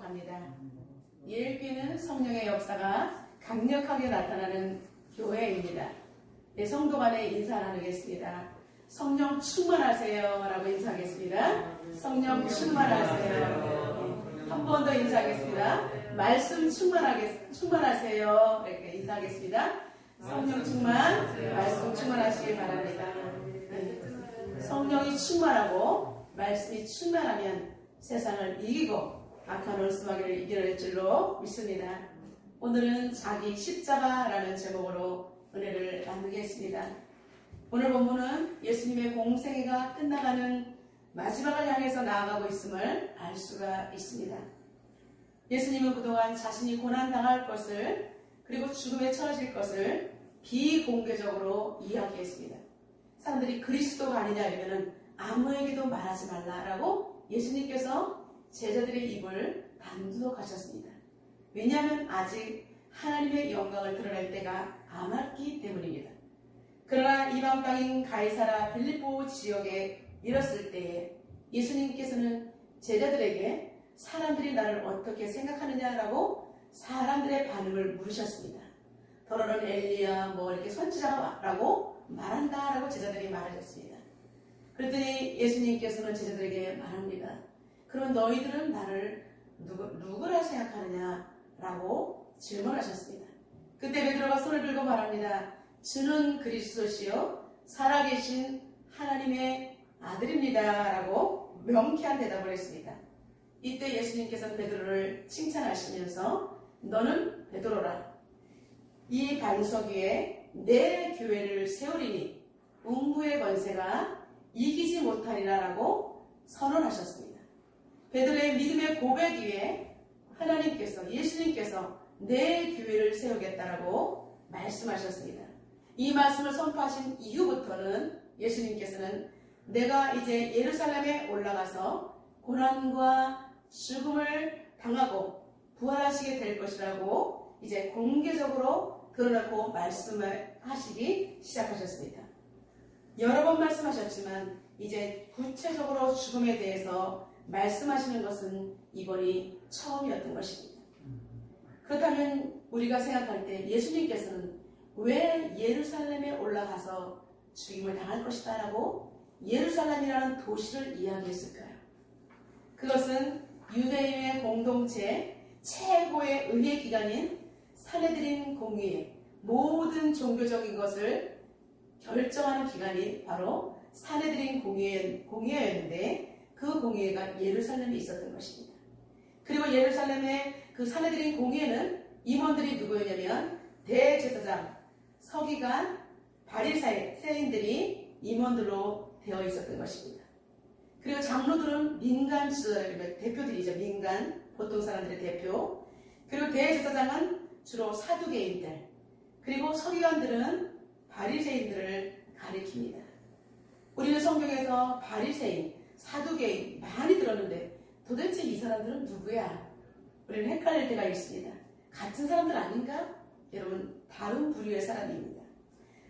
합니다. 예일교회는 성령의 역사가 강력하게 나타나는 교회입니다. 네, 성도 간에 인사 나누겠습니다. 성령 충만하세요 라고 인사하겠습니다. 성령 충만하세요. 한 번 더 인사하겠습니다. 말씀 충만하세요 이렇게 인사하겠습니다. 성령 충만, 말씀 충만하시길 바랍니다. 네. 성령이 충만하고 말씀이 충만하면 세상을 이기고 악한 원수마귀를 이겨낼 줄로 믿습니다. 오늘은 자기 십자가라는 제목으로 은혜를 나누겠습니다. 오늘 본문은 예수님의 공생애가 끝나가는 마지막을 향해서 나아가고 있음을 알 수가 있습니다. 예수님은 그동안 자신이 고난당할 것을 그리고 죽음에 처하실 것을 비공개적으로 이야기했습니다. 사람들이 그리스도가 아니냐 이러면 아무에게도 말하지 말라라고 예수님께서 제자들의 입을 단독하셨습니다. 왜냐하면 아직 하나님의 영광을 드러낼 때가 안 왔기 때문입니다. 그러나 이방 땅인 가이사라 빌립보 지역에 이뤘을 때에 예수님께서는 제자들에게 사람들이 나를 어떻게 생각하느냐라고 사람들의 반응을 물으셨습니다. 더러는 엘리야 이렇게 선지자라고 말한다라고 제자들이 말하셨습니다. 그랬더니 예수님께서는 제자들에게 말합니다. 그럼 너희들은 나를 누구라 생각하느냐라고 질문하셨습니다. 그때 베드로가 손을 들고 말합니다. 주는 그리스도시요 살아계신 하나님의 아들입니다 라고 명쾌한 대답을 했습니다. 이때 예수님께서는 베드로를 칭찬하시면서 너는 베드로라. 이 반석 위에 내 교회를 세우리니 음부의 권세가 이기지 못하리라 라고 선언하셨습니다. 베드로의 믿음의 고백 위에 하나님께서 예수님께서 내 교회를 세우겠다라고 말씀하셨습니다. 이 말씀을 선포하신 이후부터는 예수님께서는 내가 이제 예루살렘에 올라가서 고난과 죽음을 당하고 부활하시게 될 것이라고 이제 공개적으로 드러내고 말씀을 하시기 시작하셨습니다. 여러 번 말씀하셨지만 이제 구체적으로 죽음에 대해서 말씀하시는 것은 이번이 처음이었던 것입니다. 그렇다면 우리가 생각할 때 예수님께서는 왜 예루살렘에 올라가서 죽임을 당할 것이다 라고 예루살렘이라는 도시를 이야기했을까요? 그것은 유대인의 공동체 최고의 은혜 기관인 산헤드린 공의회, 모든 종교적인 것을 결정하는 기관이 바로 산헤드린 공의회였는데 그 공의회가 예루살렘에 있었던 것입니다. 그리고 예루살렘의 그 산헤드린 공의회는 임원들이 누구였냐면 대제사장, 서기관, 바리새인들이 임원들로 되어 있었던 것입니다. 그리고 장로들은 민간 대표들이죠. 민간 보통 사람들의 대표. 그리고 대제사장은 주로 사두개인들, 그리고 서기관들은 바리새인들을 가리킵니다. 우리는 성경에서 바리새인, 사두개인 많이 들었는데 도대체 이 사람들은 누구야? 우리는 헷갈릴 때가 있습니다. 같은 사람들 아닌가? 여러분, 다른 부류의 사람입니다.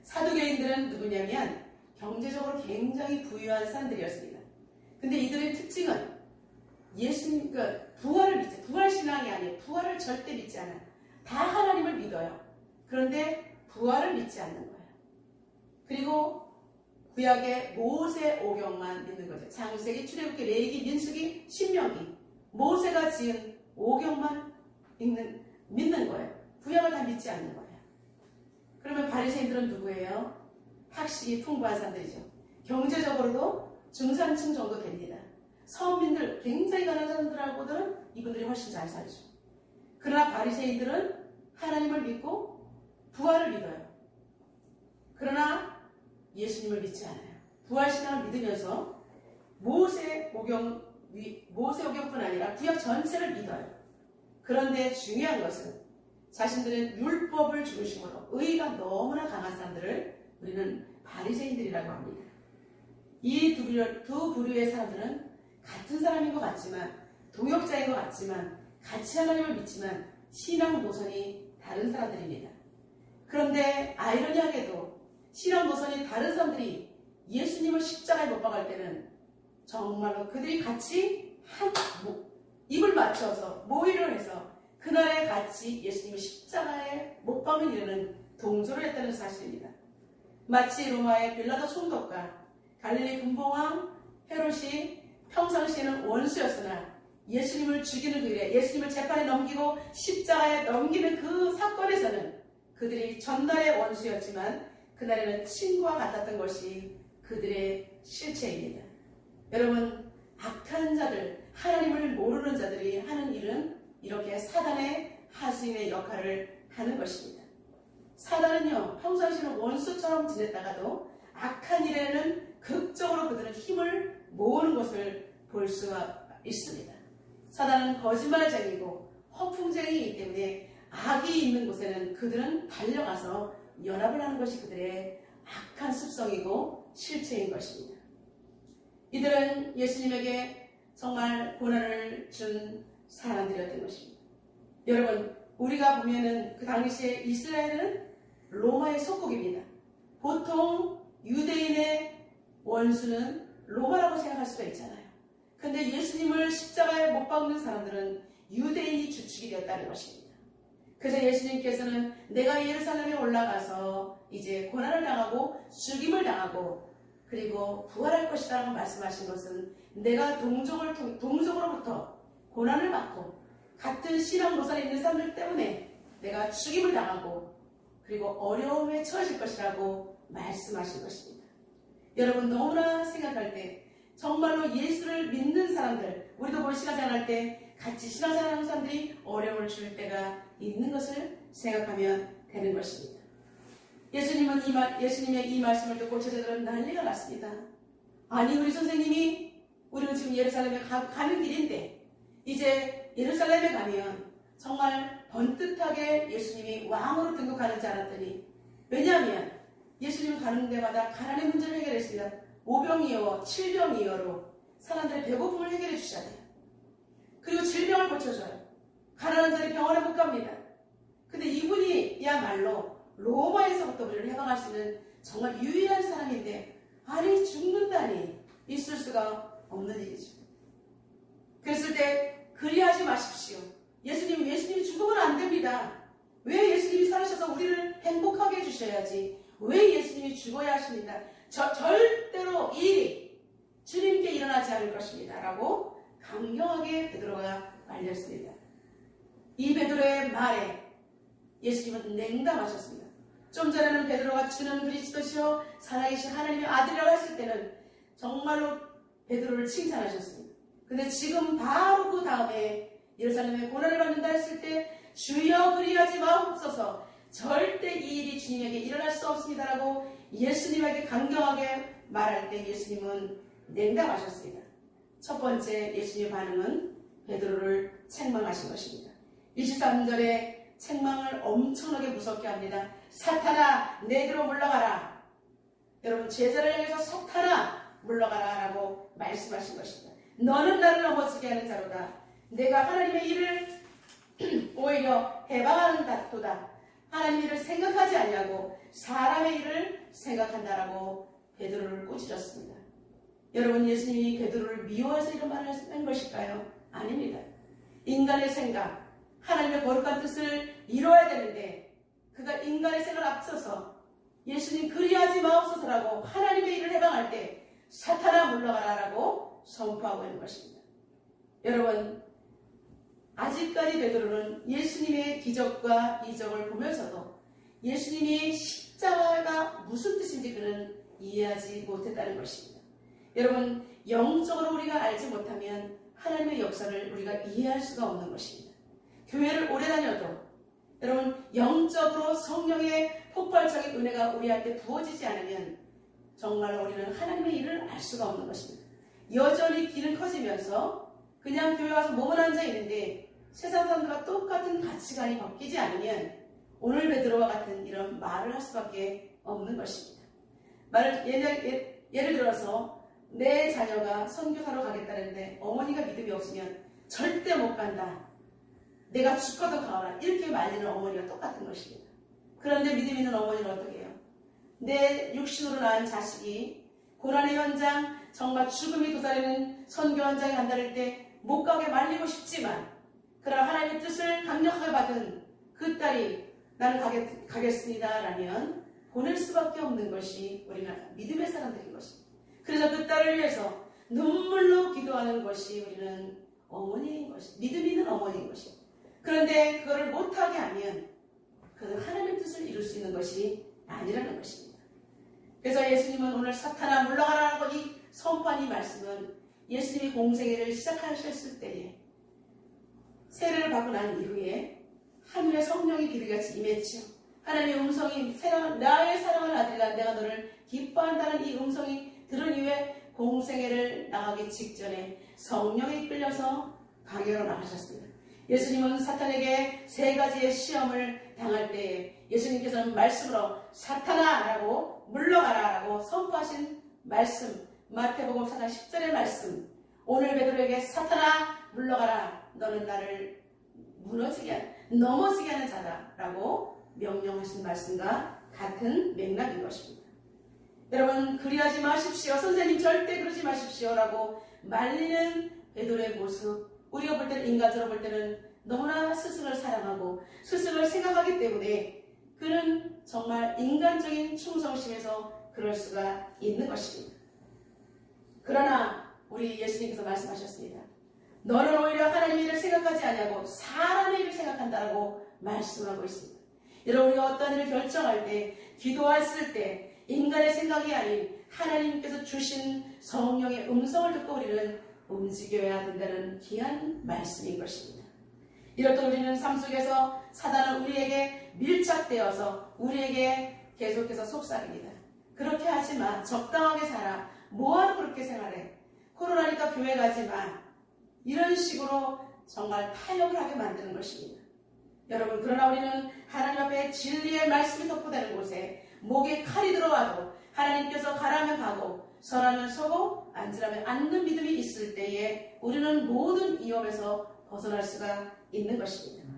사두개인들은 누구냐면 경제적으로 굉장히 부유한 사람들이었습니다. 근데 이들의 특징은 예수님, 부활신앙이 아니에요. 부활을 절대 믿지 않아요. 다 하나님을 믿어요. 그런데 부활을 믿지 않는 거예요. 그리고 구약의 모세 오경만 믿는 거죠. 창세기, 출애굽기, 레위기, 민수기, 신명기, 모세가 지은 오경만 믿는 거예요. 구약을 다 믿지 않는 거예요. 그러면 바리새인들은 누구예요? 학식이 풍부한 사람들이죠. 경제적으로도 중산층 정도 됩니다. 서민들, 굉장히 가난한 사람들하고는 이분들이 훨씬 잘 살죠. 그러나 바리새인들은 하나님을 믿고 부활을 믿어요. 그러나 예수님을 믿지 않아요. 부활신앙을 믿으면서 모세 오경뿐 아니라 구약 전체를 믿어요. 그런데 중요한 것은 자신들은 율법을 중심으로 의가 너무나 강한 사람들을 우리는 바리새인들이라고 합니다. 이 두 부류의 사람들은 같은 사람인 것 같지만, 동역자인 것 같지만, 같이 하나님을 믿지만 신앙 노선이 다른 사람들입니다. 그런데 아이러니하게도 신앙 노선이 다른 사람들이 예수님을 십자가에 못 박을 때는 정말로 그들이 같이 입을 맞춰서 모의를 해서 그날에 같이 예수님이 십자가에 못 박는 일에는 동조를 했다는 사실입니다. 마치 로마의 빌라도 총독과 갈릴리 군봉왕 헤롯이 평상시에는 원수였으나 예수님을 죽이는 그 일에 예수님을 재판에 넘기고 십자가에 넘기는 그 사건에서는 그들이 전날의 원수였지만 그날에는 친구와 같았던 것이 그들의 실체입니다. 여러분, 악한 자들, 하나님을 모르는 자들이 하는 일은 이렇게 사단의 하수인의 역할을 하는 것입니다. 사단은요, 평상시에는 원수처럼 지냈다가도 악한 일에는 극적으로 그들은 힘을 모으는 것을 볼 수가 있습니다. 사단은 거짓말쟁이고 허풍쟁이이기 때문에 악이 있는 곳에는 그들은 달려가서 연합을 하는 것이 그들의 악한 습성이고 실체인 것입니다. 이들은 예수님에게 정말 고난을 준 사람들이었던 것입니다. 여러분, 우리가 보면은 그 당시에 이스라엘은 로마의 속국입니다. 보통 유대인의 원수는 로마라고 생각할 수가 있잖아요. 근데 예수님을 십자가에 못 박는 사람들은 유대인이 주축이 되었다는 것입니다. 그래서 예수님께서는 내가 예루살렘에 올라가서 이제 고난을 당하고 죽임을 당하고 그리고 부활할 것이다 라고 말씀하신 것은 내가 동족으로부터 고난을 받고 같은 신앙 노선에 있는 사람들 때문에 내가 죽임을 당하고 그리고 어려움에 처해질 것이라고 말씀하신 것입니다. 여러분, 너무나 생각할 때 정말로 예수를 믿는 사람들, 우리도 볼 신앙생활할 때 같이 신앙생활하는 사람들이 어려움을 줄 때가 있는 것을 생각하면 되는 것입니다. 예수님의 이 말씀을 듣고 제자들은 난리가 났습니다. 아니, 우리 선생님이 우리는 지금 예루살렘에 가는 길인데 이제 예루살렘에 가면 정말 번듯하게 예수님이 왕으로 등극하는 줄 알았더니, 왜냐하면 예수님 가는 데마다 가난의 문제를 해결했습니다. 오병이어, 칠병이어로 사람들의 배고픔을 해결해 주셔야 돼요. 그리고 질병을 고쳐줘요. 가난한 자리 병원에 못 갑니다. 근데 이분이야말로 로마에서부터 우리를 해방할 수 있는 정말 유일한 사람인데, 아니 죽는다니 있을 수가 없는 일이죠. 그랬을 때 그리하지 마십시오. 예수님이 죽으면 안 됩니다. 왜 예수님이 살으셔서 우리를 행복하게 해주셔야지 왜 예수님이 죽어야 하십니까? 절대로 이 일이 주님께 일어나지 않을 것입니다 라고 강경하게 베드로가 말렸습니다. 이 베드로의 말에 예수님은 냉담하셨습니다. 좀 전에는 베드로가 주는 그리스도시요 살아계신 하나님의 아들이라고 했을 때는 정말로 베드로를 칭찬하셨습니다. 근데 지금 바로 그 다음에 예루살렘에 고난을 받는다 했을 때 주여 그리하지 마옵소서, 절대 이 일이 주님에게 일어날 수 없습니다라고 예수님에게 강경하게 말할 때 예수님은 냉담하셨습니다. 첫 번째 예수님의 반응은 베드로를 책망하신 것입니다. 23절에 책망을 엄청나게 무섭게 합니다. 사탄아 내게로 물러가라. 여러분, 제자를 향해서 사탄아 물러가라 라고 말씀하신 것입니다. 너는 나를 넘어지게 하는 자로다. 내가 하나님의 일을 오히려 해방하는 도다. 하나님의 일을 생각하지 않냐고 사람의 일을 생각한다라고 베드로를 꾸짖었습니다. 여러분, 예수님이 베드로를 미워해서 이런 말을 한 것일까요? 아닙니다. 인간의 생각, 하나님의 거룩한 뜻을 이루어야 되는데 그가 인간의 생각을 앞서서 예수님 그리하지 마옵소서라고 하나님의 일을 해방할 때 사탄아 물러가라라고 선포하고 있는 것입니다. 여러분, 아직까지 베드로는 예수님의 기적과 이적을 보면서도 예수님이 십자가가 무슨 뜻인지 그는 이해하지 못했다는 것입니다. 여러분, 영적으로 우리가 알지 못하면 하나님의 역사를 우리가 이해할 수가 없는 것입니다. 교회를 오래 다녀도 여러분, 영적으로 성령의 폭발적인 은혜가 우리한테 부어지지 않으면 정말 우리는 하나님의 일을 알 수가 없는 것입니다. 여전히 귀는 커지면서 그냥 교회 와서 몸은 앉아 있는데 세상 사람들과 똑같은 가치관이 바뀌지 않으면 오늘 베드로와 같은 이런 말을 할 수밖에 없는 것입니다. 예를 들어서 내 자녀가 선교사로 가겠다는데 어머니가 믿음이 없으면 절대 못 간다. 내가 죽어도 가라. 이렇게 말리는 어머니가 똑같은 것입니다. 그런데 믿음 있는 어머니는 어떻게 해요? 내 육신으로 낳은 자식이 고난의 현장, 정말 죽음이 도사리는 선교 현장에 간다를 때 못 가게 말리고 싶지만 그러나 하나님의 뜻을 강력하게 받은 그 딸이 나는 가겠습니다 라면 보낼 수밖에 없는 것이 우리는 믿음의 사람들인 것입니다. 그래서 그 딸을 위해서 눈물로 기도하는 것이 우리는 어머니인 것입니다. 믿음 있는 어머니인 것입니다. 그런데 그거를 못하게 하면 그는 하나님의 뜻을 이룰 수 있는 것이 아니라는 것입니다. 그래서 예수님은 오늘 사탄아 물러가라고 이 선포한 이 말씀은 예수님이 공생애를 시작하셨을 때에 세례를 받고 난 이후에 하늘의 성령이 비둘기같이 임했죠. 하나님의 음성이 나의 사랑하는 아들이라 내가 너를 기뻐한다는 이 음성이 들은 이후에 공생애를 나가기 직전에 성령이 끌려서 강요로 나가셨습니다. 예수님은 사탄에게 세 가지의 시험을 당할 때에 예수님께서는 말씀으로 사탄아 라고 물러가라 라고 선포하신 말씀, 마태복음 4장 10절의 말씀, 오늘 베드로에게 사탄아 물러가라 너는 나를 넘어지게 하는 자다 라고 명령하신 말씀과 같은 맥락인 것입니다. 여러분 그리하지 마십시오. 선생님 절대 그러지 마십시오 라고 말리는 베드로의 모습, 우리가 볼 때는 인간적으로 볼 때는 너무나 스승을 사랑하고 스승을 생각하기 때문에 그는 정말 인간적인 충성심에서 그럴 수가 있는 것입니다. 그러나 우리 예수님께서 말씀하셨습니다. 너는 오히려 하나님의 일을 생각하지 아니하고 사람의 일을 생각한다라고 말씀하고 있습니다. 여러분 우리가 어떤 일을 결정할 때 기도했을 때 인간의 생각이 아닌 하나님께서 주신 성령의 음성을 듣고 우리는 움직여야 된다는 귀한 말씀인 것입니다. 이럴 때 우리는 삶 속에서 사단은 우리에게 밀착되어서 우리에게 계속해서 속삭입니다. 그렇게 하지 마. 적당하게 살아. 뭐하러 그렇게 생활해. 코로나니까 교회 가지 마. 이런 식으로 정말 타협을 하게 만드는 것입니다. 여러분 그러나 우리는 하나님 앞에 진리의 말씀이 선포되는 곳에 목에 칼이 들어와도 하나님께서 가라면 가고 서라면 서고 앉으라면 앉는 믿음이 있을 때에 우리는 모든 위험에서 벗어날 수가 있는 것입니다.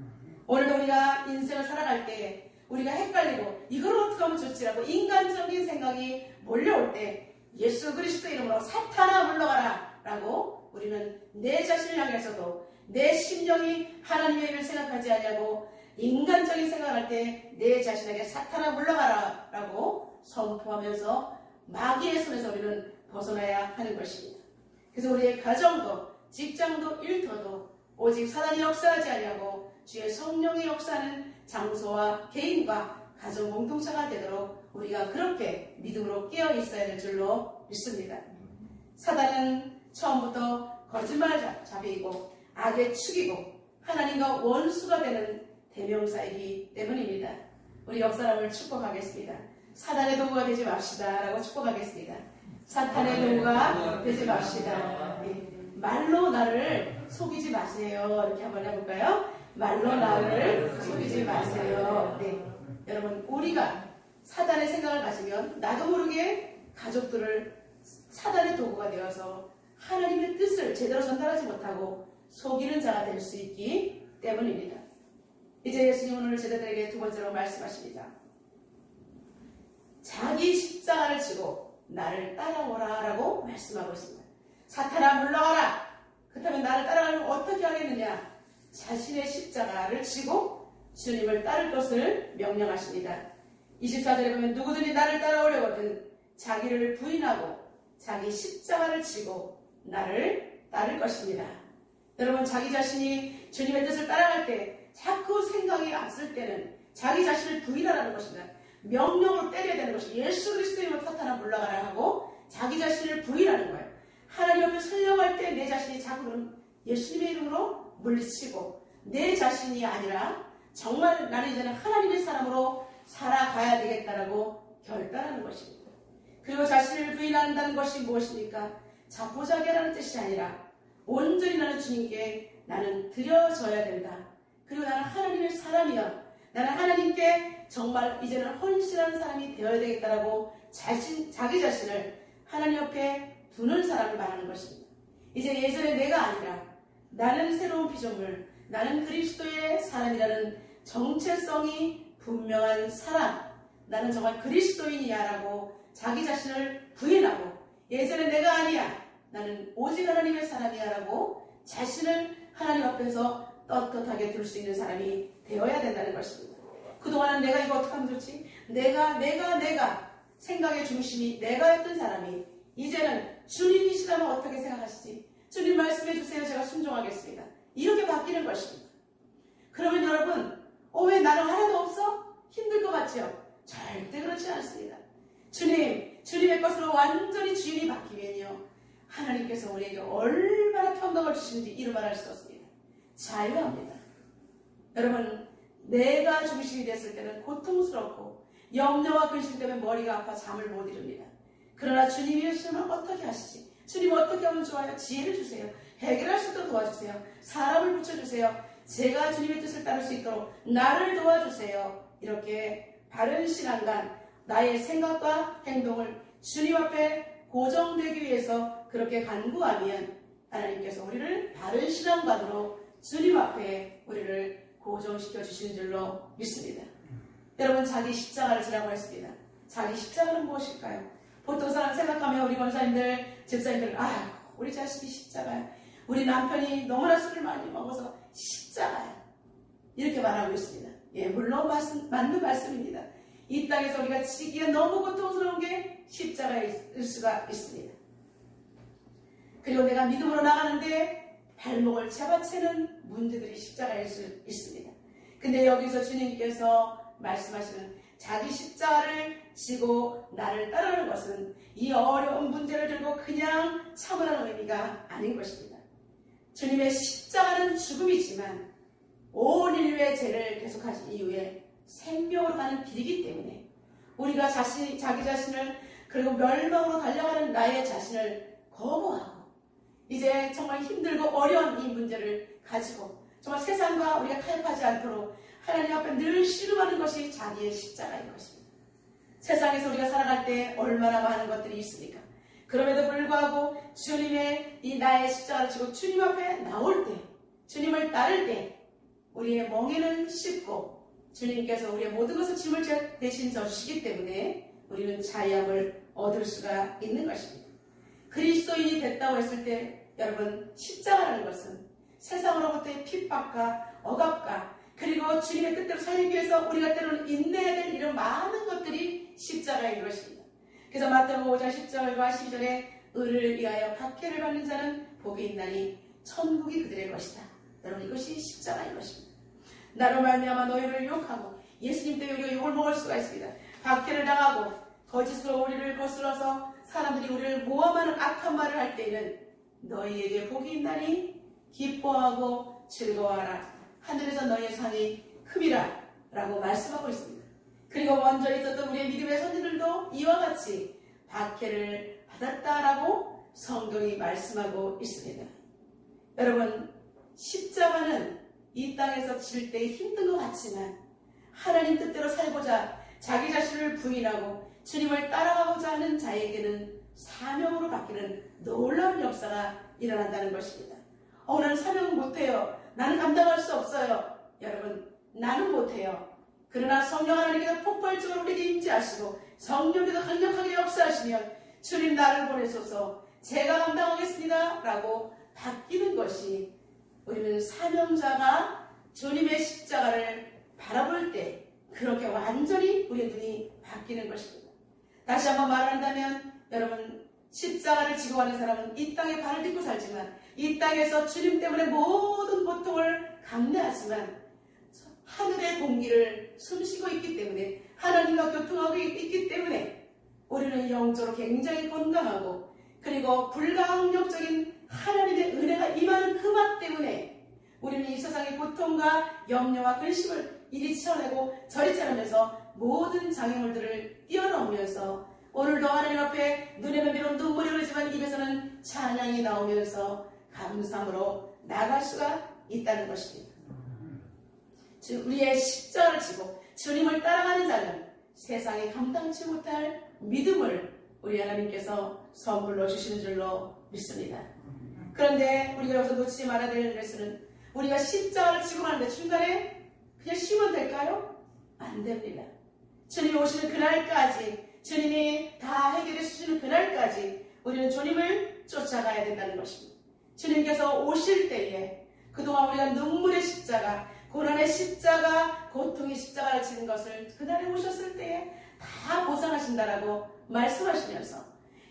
오늘도 우리가 인생을 살아갈 때에 우리가 헷갈리고 이걸 어떻게 하면 좋지라고 인간적인 생각이 몰려올 때 예수 그리스도 이름으로 사탄아 물러가라 라고 우리는 내 자신을 향해서도 내 심령이 하나님의 일을 생각하지 아니하고 인간적인 생각을 할 때 내 자신에게 사탄아 물러가라 라고 선포하면서 마귀의 손에서 우리는 벗어나야 하는 것입니다. 그래서 우리의 가정도 직장도 일터도 오직 사단이 역사하지 아니하고 주의 성령이 역사하는 장소와 개인과 가정 공동체가 되도록 우리가 그렇게 믿음으로 깨어 있어야 될 줄로 믿습니다. 사단은 처음부터 거짓말잡이이고 악의 축이고 하나님과 원수가 되는 대명사이기 때문입니다. 우리 옆 사람을 축복하겠습니다. 사단의 도구가 되지 맙시다 라고 축복하겠습니다. 사탄의 도구가 되지 맙시다. 네. 말로 나를 속이지 마세요. 이렇게 한번 해볼까요? 말로 나를 속이지 마세요. 네. 여러분 우리가 사단의 생각을 가지면 나도 모르게 가족들을 사단의 도구가 되어서 하나님의 뜻을 제대로 전달하지 못하고 속이는 자가 될 수 있기 때문입니다. 이제 예수님은 오늘 제자들에게 두 번째로 말씀하십니다. 자기 십자가를 지고 나를 따라오라 라고 말씀하고 있습니다. 사탄아 물러가라. 그렇다면 나를 따라가려면 어떻게 하겠느냐. 자신의 십자가를 지고 주님을 따를 것을 명령하십니다. 24절에 보면 누구든지 나를 따라오려거든 자기를 부인하고 자기 십자가를 지고 나를 따를 것입니다. 여러분 자기 자신이 주님의 뜻을 따라갈 때 자꾸 생각이 앞설 때는 자기 자신을 부인하라는 것입니다. 명령으로 때려야 되는 것이 예수 그리스도의 이름으로 사탄아 물러가라 하고 자기 자신을 부인하는 거예요. 하나님 앞에 설령할 때 내 자신이 자꾸는 예수님의 이름으로 물리치고 내 자신이 아니라 정말 나는 이제는 하나님의 사람으로 살아가야 되겠다라고 결단하는 것입니다. 그리고 자신을 부인한다는 것이 무엇입니까? 자포자기하라는 뜻이 아니라 온전히 나는 주님께 나는 드려져야 된다. 그리고 나는 하나님의 사람이야. 나는 하나님께 정말 이제는 헌신하는 사람이 되어야 되겠다라고 자기 자신을 하나님 옆에 두는 사람을 말하는 것입니다. 이제 예전에 내가 아니라 나는 새로운 피조물, 나는 그리스도의 사람이라는 정체성이 분명한 사람, 나는 정말 그리스도인이야라고 자기 자신을 부인하고 예전에 내가 아니야, 나는 오직 하나님의 사람이야라고 자신을 하나님 앞에서 떳떳하게 둘 수 있는 사람이 되어야 된다는 것입니다. 그동안은 내가 이거 어떻게 하면 좋지? 내가 생각의 중심이 내가였던 사람이 이제는 주님이시라면 어떻게 생각하시지? 주님 말씀해 주세요. 제가 순종하겠습니다. 이렇게 바뀌는 것입니다. 그러면 여러분, 왜 나는 하나도 없어? 힘들 것 같죠? 절대 그렇지 않습니다. 주님의 것으로 완전히 주인이 바뀌면요, 하나님께서 우리에게 얼마나 평강을 주시는지 이루 말할 수 없습니다. 자유합니다. 여러분, 내가 중심이 됐을 때는 고통스럽고 염려와 근심 때문에 머리가 아파 잠을 못 이룹니다. 그러나 주님이시면 어떻게 하시지? 주님 어떻게 하면 좋아요? 지혜를 주세요. 해결할 수 있도록 도와주세요. 사람을 붙여주세요. 제가 주님의 뜻을 따를 수 있도록 나를 도와주세요. 이렇게 바른 신앙관, 나의 생각과 행동을 주님 앞에 고정되기 위해서 그렇게 간구하면 하나님께서 우리를 바른 신앙관으로 주님 앞에 우리를 고정시켜 주시는 줄로 믿습니다. 여러분, 자기 십자가를 지라고 했습니다. 자기 십자가는 무엇일까요? 보통 사람 생각하면 우리 권사님들, 집사님들, 우리 자식이 십자가야. 우리 남편이 너무나 술을 많이 먹어서 십자가야. 이렇게 말하고 있습니다. 예, 물론 맞는 말씀입니다. 이 땅에서 우리가 지기에 너무 고통스러운 게 십자가일 수가 있습니다. 그리고 내가 믿음으로 나가는데 발목을 잡아채는 문제들이 십자가일 수 있습니다. 근데 여기서 주님께서 말씀하시는 자기 십자가를 지고 나를 따르는 것은 이 어려운 문제를 들고 그냥 참으라는 의미가 아닌 것입니다. 주님의 십자가는 죽음이지만 온 인류의 죄를 계속하신 이후에 생명으로 가는 길이기 때문에 우리가 자기 자신을 그리고 멸망으로 달려가는 나의 자신을 거부하고 이제 정말 힘들고 어려운 이 문제를 가지고 정말 세상과 우리가 타협하지 않도록 하나님 앞에 늘 씨름하는 것이 자기의 십자가인 것입니다. 세상에서 우리가 살아갈 때 얼마나 많은 것들이 있습니까? 그럼에도 불구하고 주님의 이 나의 십자가를 지고 주님 앞에 나올 때, 주님을 따를 때 우리의 멍에는 씻고 주님께서 우리의 모든 것을 짐을 대신 져주시기 때문에 우리는 자유함을 얻을 수가 있는 것입니다. 그리스도인이 됐다고 했을 때 여러분, 십자가라는 것은 세상으로부터의 핍박과 억압과 그리고 주님의 뜻대로 살기 위해서 우리가 때로는 인내해야 될 이런 많은 것들이 십자가인 것입니다. 그래서 마태복음 5장 10절과 12절에 의를 위하여 박해를 받는 자는 복이 있나니 천국이 그들의 것이다. 여러분, 이것이 십자가인 것입니다. 나로 말미암아 너희를 욕하고 예수님 때문에 우리가 욕을 먹을 수가 있습니다. 박해를 당하고 거짓으로 우리를 거슬러서 사람들이 우리를 모함하는 악한 말을 할 때에는 너희에게 복이 있나니 기뻐하고 즐거워하라. 하늘에서 너희의 상이 큼이라 라고 말씀하고 있습니다. 그리고 먼저 있었던 우리의 믿음의 선지들도 이와 같이 박해를 받았다라고 성경이 말씀하고 있습니다. 여러분, 십자가는 이 땅에서 질 때 힘든 것 같지만 하나님 뜻대로 살고자 자기 자신을 부인하고 주님을 따라가고자 하는 자에게는 사명으로 바뀌는 놀라운 역사가 일어난다는 것입니다. 나는 사명은 못해요. 나는 감당할 수 없어요. 여러분, 나는 못해요. 그러나 성령 하나님께서 폭발적으로 우리에게 임재하시고 성령께서 강력하게 역사하시면 주님 나를 보내소서, 제가 감당하겠습니다 라고 바뀌는 것이, 우리는 사명자가 주님의 십자가를 바라볼 때 그렇게 완전히 우리의 눈이 바뀌는 것입니다. 다시 한번 말한다면 여러분, 십자가를 지고 가는 사람은 이 땅에 발을 딛고 살지만 이 땅에서 주님 때문에 모든 고통을 감내하지만 하늘의 공기를 숨쉬고 있기 때문에, 하나님과 교통하고 있기 때문에 우리는 영적으로 굉장히 건강하고, 그리고 불가항력적인 하나님의 은혜가 임하는 그 맛 때문에 우리는 이 세상의 고통과 염려와 근심을 이리 치워내고 저리 치워내면서 모든 장애물들을 뛰어넘으면서 오늘도 하나님 앞에 눈에는 비록 눈물이 흐르지만 입에서는 찬양이 나오면서 감사함으로 나갈 수가 있다는 것입니다. 우리의 십자가를 지고 주님을 따라가는 자는 세상에 감당치 못할 믿음을 우리 하나님께서 선물로 주시는 줄로 믿습니다. 그런데 우리가 여기서 놓치지 말아야 될 것은, 우리가 십자가를 지고 가는데 중간에 그냥 쉬면 될까요? 안 됩니다. 주님이 오시는 그날까지, 주님이 다 해결해 주시는 그날까지 우리는 주님을 쫓아가야 된다는 것입니다. 주님께서 오실 때에 그동안 우리가 눈물의 십자가, 고난의 십자가, 고통의 십자가를 지는 것을 그날에 오셨을 때에 다 보상하신다라고 말씀하시면서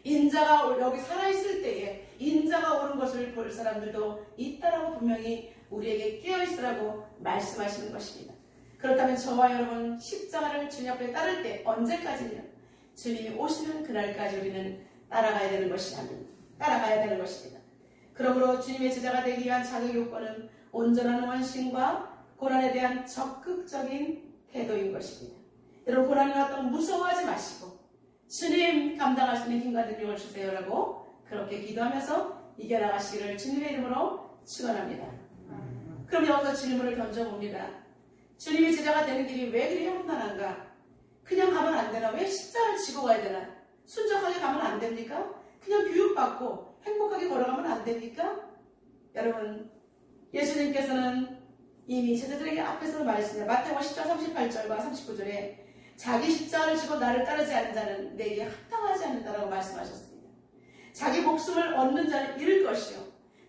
인자가 여기 살아있을 때에 인자가 오는 것을 볼 사람들도 있다라고 분명히 우리에게 깨어있으라고 말씀하시는 것입니다. 그렇다면 저와 여러분 십자가를 주님 앞에 따를 때 언제까지냐? 주님이 오시는 그날까지 우리는 따라가야 되는 것입니다. 그러므로 주님의 제자가 되기 위한 자격 요건은 온전한 원심과 고난에 대한 적극적인 태도인 것입니다. 여러분 고난이 왔다고 무서워하지 마시고 주님 감당할 수 있는 힘과 능력을 주세요라고 그렇게 기도하면서 이겨나가시기를 주님의 이름으로 축원합니다. 그럼 여기서 질문을 던져봅니다. 주님의 제자가 되는 길이 왜 그리 험난한가? 그냥 가면 안 되나? 왜 십자가를 지고 가야 되나? 순종하게 가면 안 됩니까? 그냥 교육받고 행복하게 걸어가면 안 됩니까? 여러분 예수님께서는 이미 제자들에게 앞에서 말했습니다. 마태복음 10장 38절과 39절에 자기 십자가를 지고 나를 따르지 않는 자는 내게 합당하지 않는다라고 말씀하셨습니다. 자기 목숨을 얻는 자는 잃을 것이요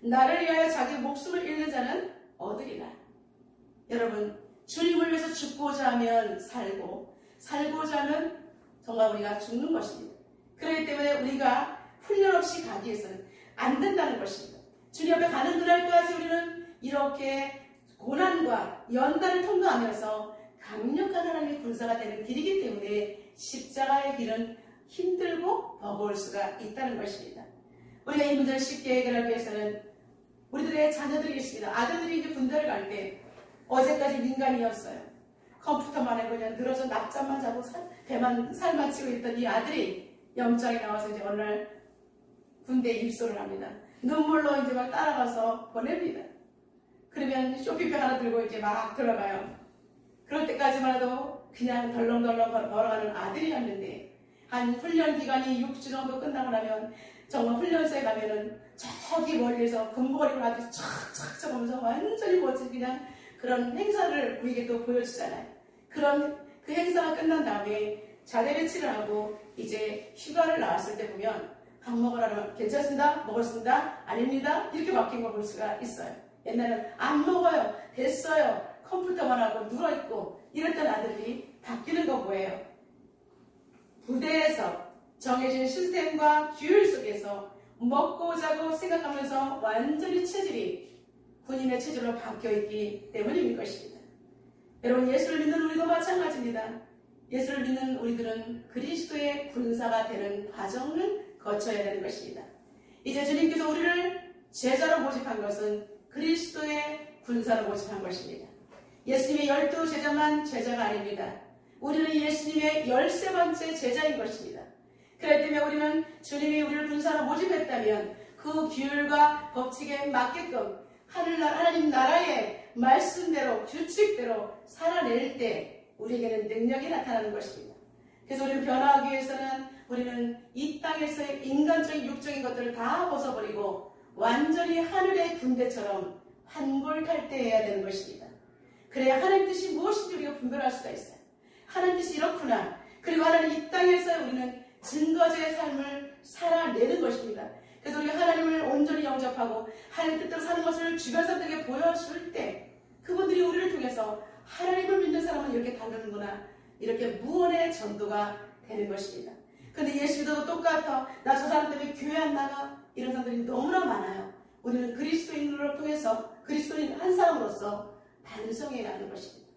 나를 위하여 자기 목숨을 잃는 자는 얻으리라. 여러분 주님을 위해서 죽고자 하면 살고자 하면 정말 우리가 죽는 것입니다. 그렇기 때문에 우리가 훈련 없이 가기 위해서는 안 된다는 것입니다. 주님 앞에 가는 그날까지 우리는 이렇게 고난과 연단을 통과하면서 강력한 하나님의 군사가 되는 길이기 때문에 십자가의 길은 힘들고 버거울 수가 있다는 것입니다. 우리가 이 문제를 쉽게 해결하기 위해서는 우리들의 자녀들이 있습니다. 아들들이 이제 군대를 갈 때 어제까지 민간이었어요. 컴퓨터만 해고 그냥 늘어져 낮잠만 자고 살만 치고 있던 이 아들이 영장에 나와서 이제 어느 날 군대에 입소를 합니다. 눈물로 이제 막 따라가서 보냅니다. 그러면 쇼핑백 하나 들고 이제 막 들어가요. 그럴 때까지만 해도 그냥 덜렁덜렁 걸어가는 아들이었는데 한 훈련 기간이 6주 정도 끝나고 나면 정말 훈련소에 가면은 저기 멀리서 금고거리고 아들이 촥촥 하면서 완전히 멋진 그냥 그런 행사를 우리에게 또 보여주잖아요. 그런 그 행사가 끝난 다음에 자대 배치를 하고 이제 휴가를 나왔을 때 보면 밥 먹으라 그러면 괜찮습니다, 먹었습니다, 아닙니다 이렇게 바뀐 걸 볼 수가 있어요. 옛날에는 안 먹어요, 됐어요, 컴퓨터만 하고 누워있고 이랬던 아들이 바뀌는 거 뭐예요? 부대에서 정해진 시스템과 규율 속에서 먹고 자고 생각하면서 완전히 체질이 군인의 체질로 바뀌어있기 때문인 것입니다. 여러분 예수를 믿는 우리도 마찬가지입니다. 예수를 믿는 우리들은 그리스도의 군사가 되는 과정을 거쳐야 되는 것입니다. 이제 주님께서 우리를 제자로 모집한 것은 그리스도의 군사로 모집한 것입니다. 예수님의 12제자만 제자가 아닙니다. 우리는 예수님의 13번째 제자인 것입니다. 그렇기 때문에 우리는 주님이 우리를 군사로 모집했다면 그 규율과 법칙에 맞게끔 하나님 나라의 말씀대로 규칙대로 살아낼 때 우리에게는 능력이 나타나는 것입니다. 그래서 우리는 변화하기 위해서는 우리는 이 땅에서의 인간적인 육적인 것들을 다 벗어버리고 완전히 하늘의 군대처럼 환골탈태해야 되는 것입니다. 그래야 하나님 뜻이 무엇인지 우리가 분별할 수가 있어요. 하나님 뜻이 이렇구나. 그리고 하나님 이 땅에서 우리는 증거제의 삶을 살아내는 것입니다. 그래서 우리가 하나님을 온전히 영접하고 하나님 뜻대로 사는 것을 주변 사람들에게 보여줄 때 그분들이 우리를 통해서 하나님을 믿는 사람은 이렇게 다르는구나, 이렇게 무언의 전도가 되는 것입니다. 근데 예수 믿어도 똑같아, 나 저 사람 때문에 교회 안 나가, 이런 사람들이 너무나 많아요. 우리는 그리스도인으로 통해서 그리스도인 한 사람으로서 반성해야 하는 것입니다.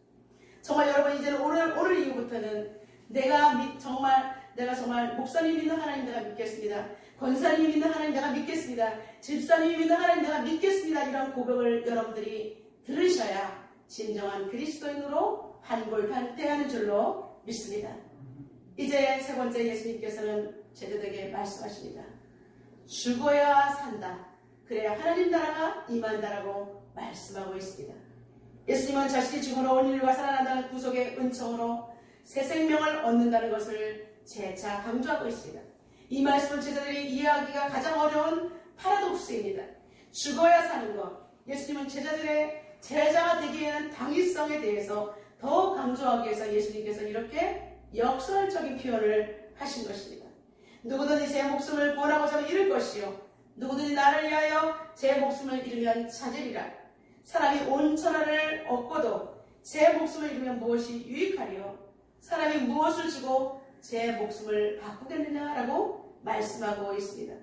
정말 여러분 이제는 오늘 이후부터는 내가 정말 목사님 믿는 하나님 내가 믿겠습니다, 권사님 믿는 하나님 내가 믿겠습니다, 집사님 믿는 하나님 내가 믿겠습니다, 이런 고백을 여러분들이 들으셔야 진정한 그리스도인으로 환골탈태하는 줄로 믿습니다. 이제 세 번째 예수님께서는 제자들에게 말씀하십니다. 죽어야 산다, 그래야 하나님 나라가 임한다라고 말씀하고 있습니다. 예수님은 자신이 죽음으로 온 일과 살아난다는 구속의 은총으로 새 생명을 얻는다는 것을 재차 강조하고 있습니다. 이 말씀을 제자들이 이해하기가 가장 어려운 파라독스입니다. 죽어야 사는 것. 예수님은 제자들의 제자가 되기에는 당위성에 대해서 더 강조하기 위해서 예수님께서 이렇게 역설적인 표현을 하신 것입니다. 누구든지 제 목숨을 구원하고자 하면 잃을 것이요 누구든지 나를 위하여 제 목숨을 잃으면 찾으리라. 사람이 온 천하를 얻고도 제 목숨을 잃으면 무엇이 유익하리요? 사람이 무엇을 주고 제 목숨을 바꾸겠느냐라고 말씀하고 있습니다.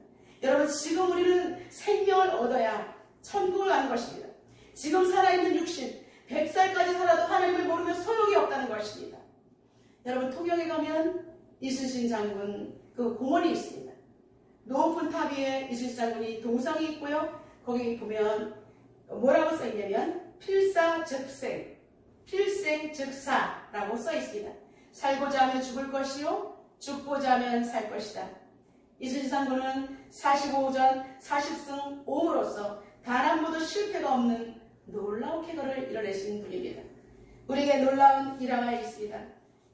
여러분, 지금 우리는 생명을 얻어야 천국을 가는 것입니다. 지금 살아있는 육신 100살까지 살아도 하나님을 모르면 소용이 없다는 것입니다. 여러분, 통영에 가면 이순신 장군 그 공원이 있습니다. 높은 탑 위에 이순신 장군이 동상이 있고요. 거기 보면 뭐라고 써있냐면 필사즉생, 필생즉사라고 써있습니다. 살고자 하면 죽을 것이요 죽고자 하면 살 것이다. 이순신 장군은 45전 40승 5무로서 단 한 번도 실패가 없는 놀라운 쾌거를 이뤄내신 분입니다. 우리에게 놀라운 일화가 있습니다.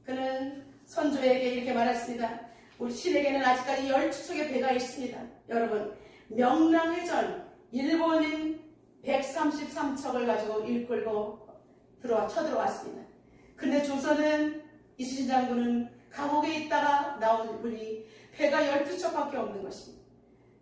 그는 선조에게 이렇게 말했습니다. 우리 신에게는 아직까지 12척의 배가 있습니다. 여러분, 명랑해전 일본인 133척을 가지고 이끌고 쳐들어왔습니다. 근데 조선은 이순신 장군은 감옥에 있다가 나온 분이 배가 12척밖에 없는 것입니다.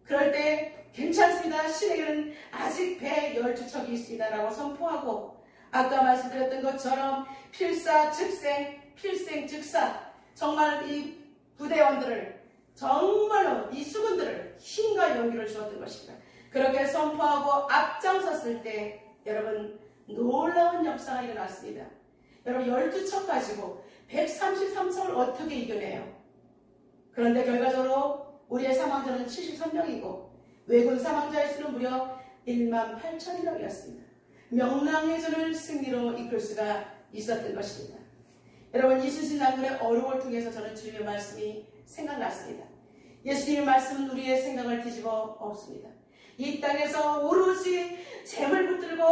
그럴 때 괜찮습니다. 신에게는 아직 배 12척이 있습니다. 라고 선포하고 아까 말씀드렸던 것처럼 필사즉생, 필생즉사, 정말 이 부대원들을, 정말로 이 수군들을 힘과 용기를 주었던 것입니다. 그렇게 선포하고 앞장섰을 때 여러분, 놀라운 역사가 일어났습니다. 여러분, 12척 가지고 133척을 어떻게 이겨내요? 그런데 결과적으로 우리의 사망자는 73명이고 왜군 사망자의 수는 무려 18,000명이었습니다. 명랑해전을 승리로 이끌 수가 있었던 것입니다. 여러분, 이순신 장군의 어록을 통해서 저는 주님의 말씀이 생각났습니다. 예수님의 말씀은 우리의 생각을 뒤집어 엎습니다. 이 땅에서 오로지 재물 붙들고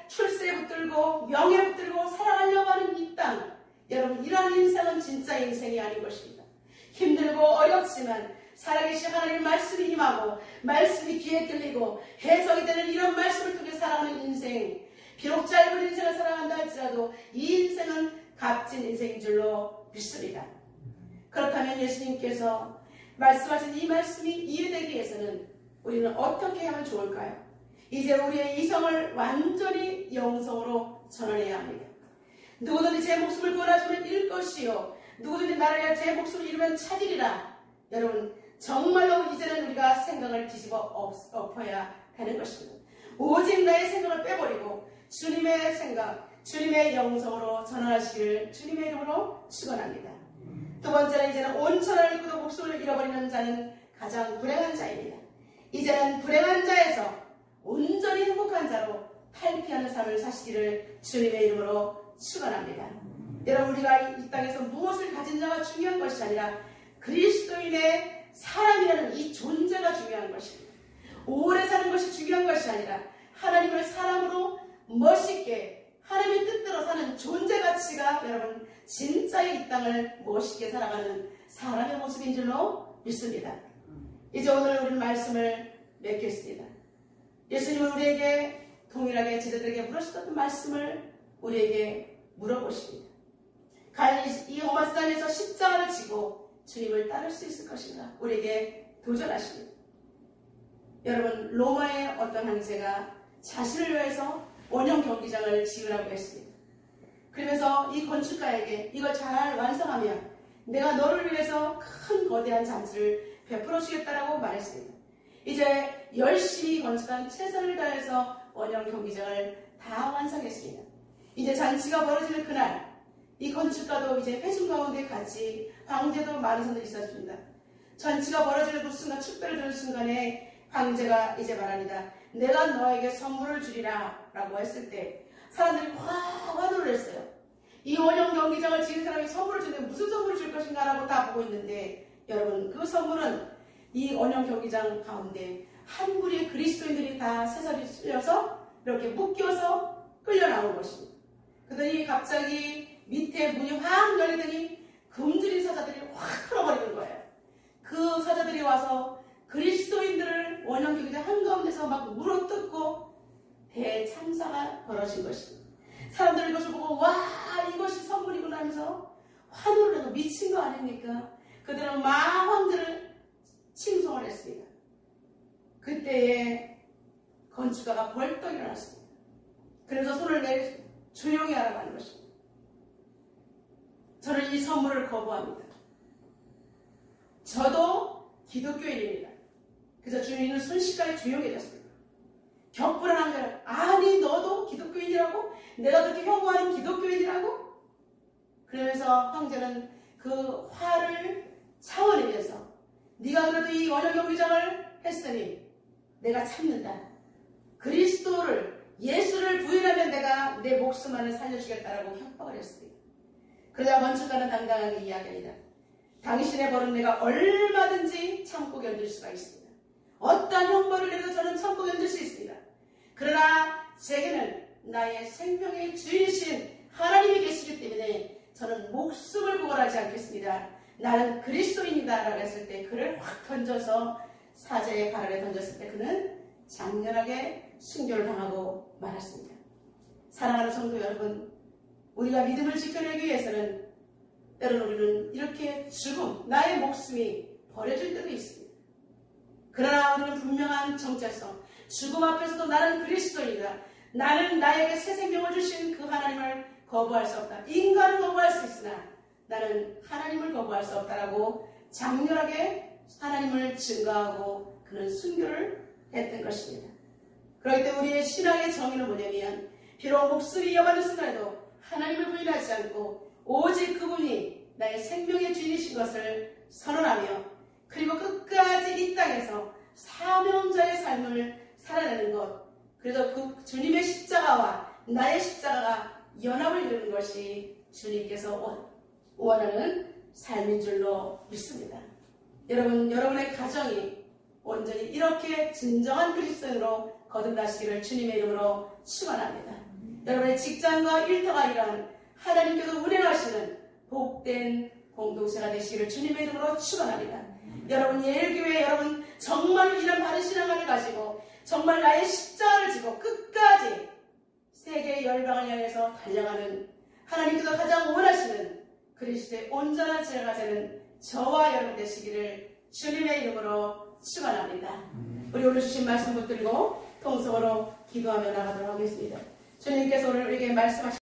출세 붙들고 명예 붙들고 살아가려고 하는 이 땅, 여러분, 이런 인생은 진짜 인생이 아닌 것입니다. 힘들고 어렵지만 살아계신 하나님의 말씀이 임하고 말씀이 귀에 들리고 해석이 되는 이런 말씀을 통해 살아가는 인생, 비록 짧은 인생을 살아간다 할지라도 이 인생은 값진 인생인 줄로 믿습니다. 그렇다면 예수님께서 말씀하신 이 말씀이 이해되기 위해서는 우리는 어떻게 하면 좋을까요? 이제 우리의 이성을 완전히 영성으로 전환해야 합니다. 누구든지 제 목숨을 구원하시면 잃을 것이요 누구든지 나를 위하여 제 목숨을 잃으면 찾으리라. 여러분, 정말로 이제는 우리가 생각을 뒤집어 엎어야 하는 것입니다. 오직 나의 생각을 빼버리고 주님의 생각, 주님의 영성으로 전환하시기를 주님의 이름으로 축원합니다. 두 번째는 이제는 온 천하를 잃고도 목숨을 잃어버리는 자는 가장 불행한 자입니다. 이제는 불행한 자에서 온전히 행복한 자로 탈피하는 삶을 사시기를 주님의 이름으로 축원합니다. 여러분, 우리가 이 땅에서 무엇을 가진 자가 중요한 것이 아니라 그리스도인의 사람이라는 이 존재가 중요한 것입니다. 오래 사는 것이 중요한 것이 아니라 하나님을 사람으로 멋있게 하나님의 뜻대로 사는 존재 가치가 여러분 진짜의 이 땅을 멋있게 살아가는 사람의 모습인 줄로 믿습니다. 이제 오늘 우리는 말씀을 맺겠습니다. 예수님은 우리에게 동일하게 제자들에게 물으셨던 말씀을 우리에게 물어보십니다. 과연 이 험한 산에서 십자가를 지고 주님을 따를 수 있을 것인가? 우리에게 도전하십니다. 여러분, 로마의 어떤 황제가 자신을 위해서 원형 경기장을 지으라고 했습니다. 그러면서 이 건축가에게 이걸 잘 완성하면 내가 너를 위해서 큰 거대한 잔치를 베풀어 주겠다라고 말했습니다. 이제 열심히 건축한 최선을 다해서 원형 경기장을 다 완성했습니다. 이제 잔치가 벌어지는 그날, 이 건축가도 이제 회중 가운데 같이 황제도 많은 사람들이 있었습니다. 잔치가 벌어지는 그 순간, 축배를 드는 순간에 황제가 이제 말합니다. 내가 너에게 선물을 주리라 라고 했을 때 사람들이 화를 냈어요. 이 원형 경기장을 지은 사람이 선물을 주는데 무슨 선물을 줄 것인가 라고 다 보고 있는데 여러분, 그 선물은 이 원형 경기장 가운데 한 무리의 그리스도인들이 다 새살이 실려서 이렇게 묶여서 끌려 나온 것입니다. 그러더니 갑자기 밑에 문이 확 열리더니 굶주린 사자들이 확 풀어버리는 거예요. 그 사자들이 와서 그리스도인들을 원형 경기장 한가운데서 막 물어뜯고 대참사가 벌어진 것입니다. 사람들이 이것을 보고 와, 이것이 선물이구나 하면서 환호를 하고 미친 거 아닙니까? 그들은 마왕들을 칭송을 했습니다. 그때에 건축가가 벌떡 일어났습니다. 그래서 손을 내려 조용히 하라고 하는 것입니다. 저는 이 선물을 거부합니다. 저도 기독교인입니다. 그래서 주님은 순식간에 조용해졌습니다. 격불한 거예요. 아니 너도 기독교인이라고? 내가 그렇게 혐오하는 기독교인이라고? 그러면서 형제는 그 화를 참아내면서 네가 그래도 이 원형 경기장을 했으니 내가 참는다. 그리스도를 예수를 부인하면 내가 내 목숨 안을 살려주겠다라고 협박을 했습니다. 그러자 건축가는 당당하게 이야기합니다. 당신의 벌은 내가 얼마든지 참고 견딜 수가 있습니다. 어떠한 형벌을 내려도 저는 참고 견딜 수 있습니다. 그러나 제게는 나의 생명의 주인이신 하나님이 계시기 때문에 저는 목숨을 구걸하지 않겠습니다. 나는 그리스도인이다 라고 했을 때 그를 확 던져서 사자의 발 아래 던졌을 때 그는 장렬하게 순교를 당하고 말았습니다. 사랑하는 성도 여러분, 우리가 믿음을 지켜내기 위해서는 때로는 우리는 이렇게 죽음, 나의 목숨이 버려질 때도 있습니다. 그러나 우리는 분명한 정체성, 죽음 앞에서도 나는 그리스도이다. 나는 나에게 새 생명을 주신 그 하나님을 거부할 수 없다. 인간은 거부할 수 있으나 나는 하나님을 거부할 수 없다라고 장렬하게 하나님을 증거하고 그는 순교를 했던 것입니다. 그렇기 때문에 우리의 신앙의 정의는 뭐냐면 비록 목숨이 위협하는 순간에도 하나님을 부인하지 않고 오직 그분이 나의 생명의 주인이신 것을 선언하며 그리고 끝까지 이 땅에서 사명자의 삶을 살아내는 것, 그래서 그 주님의 십자가와 나의 십자가가 연합을 이루는 것이 주님께서 원하는 삶인 줄로 믿습니다. 여러분, 여러분의 가정이 온전히 이렇게 진정한 그리스도인으로 거듭나시기를 주님의 이름으로 축원합니다. 여러분의 직장과 일터가 이러한 하나님께서 운행하시는 복된 공동체가 되시기를 주님의 이름으로 축원합니다. 여러분 예일교회 여러분 정말 이런 바른 신앙을 가지고 정말 나의 십자가를 지고 끝까지 세계의 열방을 향해서 달려가는 하나님께서 가장 원하시는 그리스도의 온전한 제자가 되는 저와 여러분 되시기를 주님의 이름으로 축원합니다. 우리 오늘 주신 말씀 붙들고 통성으로 기도하며 나가도록 하겠습니다. 주님께서 오늘 우리에게 말씀하신